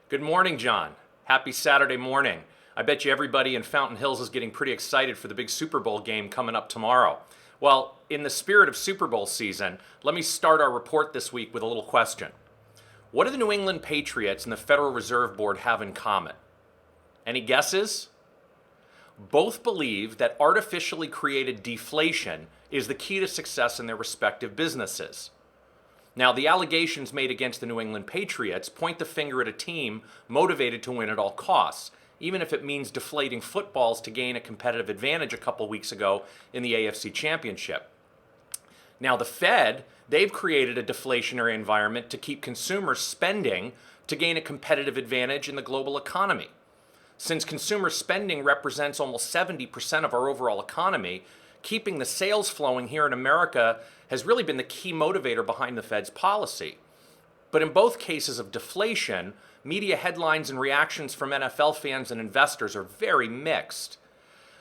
Good morning, John. Happy Saturday morning. I bet you everybody in Fountain Hills is getting pretty excited for the big Super Bowl game coming up tomorrow. Well, in the spirit of Super Bowl season, let me start our report this week with a little question. What do the New England Patriots and the Federal Reserve Board have in common? Any guesses? Both believe that artificially created deflation is the key to success in their respective businesses. Now, the allegations made against the New England Patriots point the finger at a team motivated to win at all costs, even if it means deflating footballs to gain a competitive advantage a couple weeks ago in the AFC Championship. Now, the Fed, they've created a deflationary environment to keep consumers spending to gain a competitive advantage in the global economy. Since consumer spending represents almost 70% of our overall economy, keeping the sales flowing here in America has really been the key motivator behind the Fed's policy. But in both cases of deflation, media headlines and reactions from NFL fans and investors are very mixed.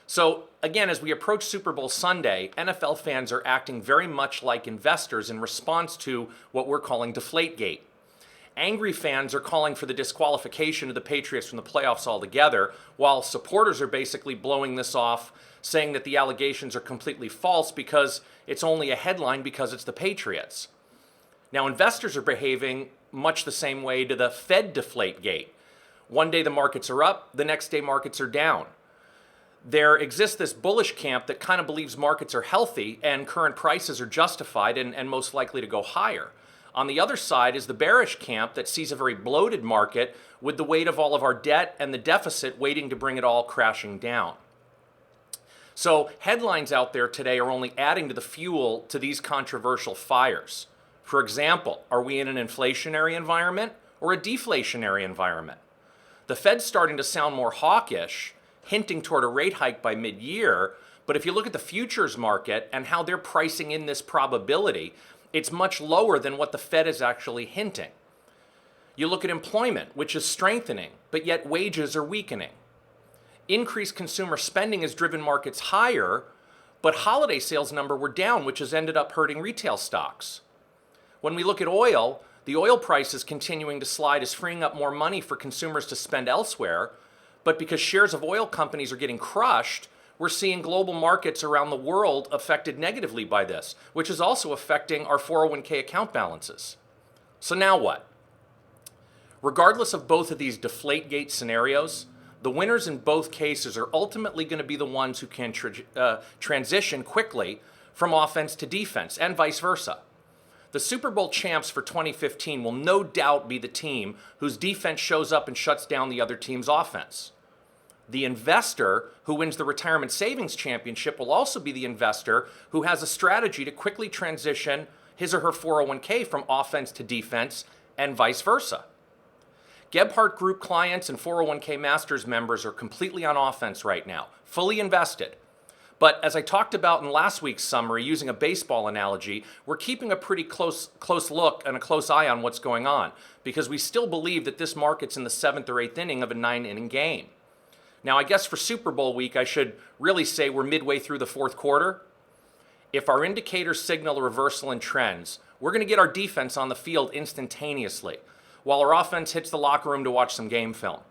So again, as we approach Super Bowl Sunday, NFL fans are acting very much like investors in response to what we're calling Deflategate. Angry fans are calling for the disqualification of the Patriots from the playoffs altogether, while supporters are basically blowing this off, saying that the allegations are completely false because it's only a headline because it's the Patriots. Now, investors are behaving much the same way to the Fed Deflategate. One day the markets are up, the next day markets are down. There exists this bullish camp that kind of believes markets are healthy and current prices are justified and most likely to go higher. On the other side is the bearish camp that sees a very bloated market with the weight of all of our debt and the deficit waiting to bring it all crashing down. So headlines out there today are only adding to the fuel to these controversial fires. For example, are we in an inflationary environment or a deflationary environment? The Fed's starting to sound more hawkish, hinting toward a rate hike by mid-year, but if you look at the futures market and how they're pricing in this probability, it's much lower than what the Fed is actually hinting. You look at employment, which is strengthening, but yet wages are weakening. Increased consumer spending has driven markets higher, but holiday sales number were down, which has ended up hurting retail stocks. When we look at oil, the oil price is continuing to slide, is freeing up more money for consumers to spend elsewhere, but because shares of oil companies are getting crushed, we're seeing global markets around the world affected negatively by this, which is also affecting our 401k account balances. So now what? Regardless of both of these Deflategate scenarios, the winners in both cases are ultimately going to be the ones who can transition quickly from offense to defense and vice versa. The Super Bowl champs for 2015 will no doubt be the team whose defense shows up and shuts down the other team's offense. The investor who wins the retirement savings championship will also be the investor who has a strategy to quickly transition his or her 401k from offense to defense and vice versa. Gebhardt Group clients and 401k Masters members are completely on offense right now, fully invested. But as I talked about in last week's summary, using a baseball analogy, we're keeping a pretty close look and a close eye on what's going on because we still believe that this market's in the 7th or 8th inning of a 9-inning game. Now, I guess for Super Bowl week, I should really say we're midway through the fourth quarter. If our indicators signal a reversal in trends, we're going to get our defense on the field instantaneously, while our offense hits the locker room to watch some game film.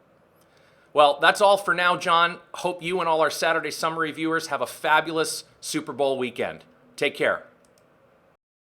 Well, that's all for now, John. Hope you and all our Saturday Summary viewers have a fabulous Super Bowl weekend. Take care.